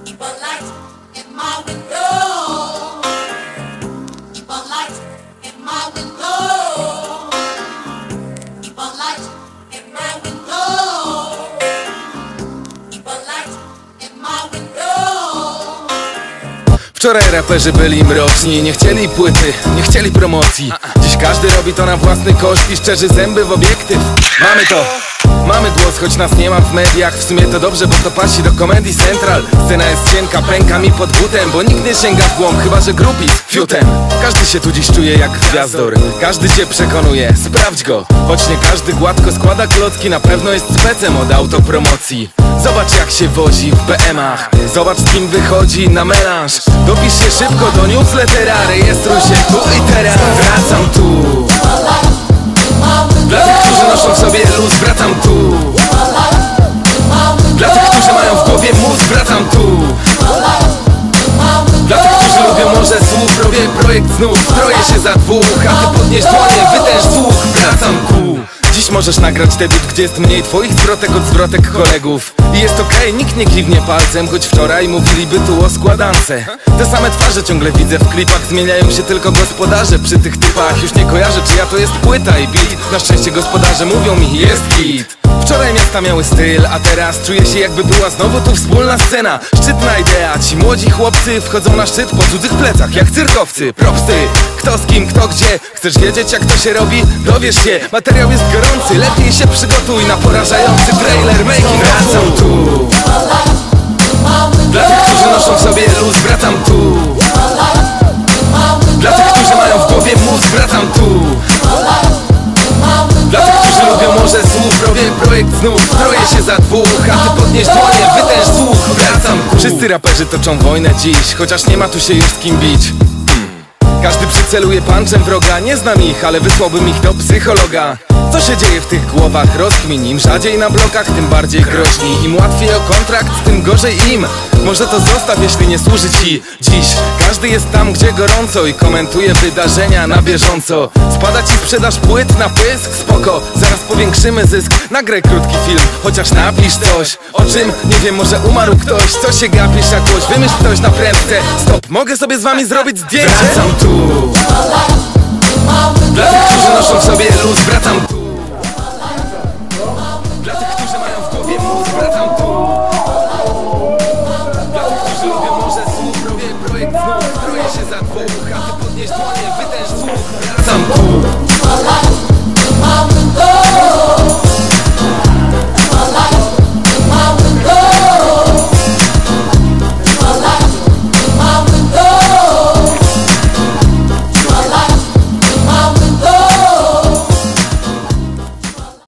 Keep a light in my window. Keep a light in my window. Keep a light in my window. Keep a light in my window. Wczoraj raperzy byli mroczni, nie chcieli płyty, nie chcieli promocji. Dziś każdy robi to na własny koszt i szczerzy zęby w obiektyw. Mamy to, mamy głos, choć nas nie ma w mediach. W sumie to dobrze, bo to pasi do Comedy Central. Scena jest cienka, pęka mi pod butem, bo nikt nie sięga w głąb, chyba że grupi fiutem. Każdy się tu dziś czuje jak gwiazdor, każdy cię przekonuje, sprawdź go. Choć nie każdy gładko składa klocki, na pewno jest specem od autopromocji. Zobacz jak się wozi w BM-ach, zobacz z kim wychodzi na melanż. Dopisz się szybko do newslettera, rejestruj się tu i teraz. Wracam tu dla tych, którzy noszą w sobie luz, wracam tu. Dla tych, którzy mają w głowie mózg, wracam tu. Dla tych, którzy lubią morze słów, robię projekt znów. Stroję się za dwóch, a ty podnieś dłonie, wytęż słuch. Wracam tu. Dziś możesz nagrać debiut, gdzie jest mniej twoich zwrotek od zwrotek kolegów. I jest okej, nikt nie kiwnie palcem, choć wczoraj mówiliby tu o składance. Te same twarze ciągle widzę w klipach, zmieniają się tylko gospodarze przy tych typach. Już nie kojarzę, czyja to jest płyta i beat. Na szczęście gospodarze mówią mi, jest hit. Wczoraj miasta miały styl, a teraz czuję się jakby była znowu tu wspólna scena. Szczytna idea, ci młodzi chłopcy wchodzą na szczyt po cudzych plecach, jak cyrkowcy. Propsy, kto z kim, kto gdzie. Chcesz wiedzieć jak to się robi? Dowiesz się, materiał jest gorący, lepiej się przygotuj na porażający trailer making. Wracam tu dla tych, którzy noszą w sobie luz, wracam tu. Dla tych, którzy mają w głowie mózg, wracam tu. Dla tych, którzy lubią morze słów, robię projekt znów. Stroję się za dwóch, a ty podnieś dłonie, wytęż słuch. Wracam tu. Wszyscy raperzy toczą wojnę dziś, chociaż nie ma tu się już z kim bić. Każdy przyceluje punczem wroga, nie znam ich, ale wysłałbym ich do psychologa. Co się dzieje w tych głowach, rozkmin im. Rzadziej na blokach, tym bardziej groźni. Im łatwiej o kontrakt, tym gorzej im. Może to zostaw, jeśli nie służy ci dziś. Każdy jest tam, gdzie gorąco i komentuje wydarzenia na bieżąco. Spada ci sprzedaż płyt na pysk? Spoko, zaraz powiększymy zysk. Nagraj krótki film, chociaż napisz coś. O czym? Nie wiem, może umarł ktoś. Co się gapisz jakoś? Wymyśl coś na prędce. Stop, mogę sobie z wami zrobić zdjęcie? Wracam tu dla tych, którzy noszą w sobie luz, wracam tu.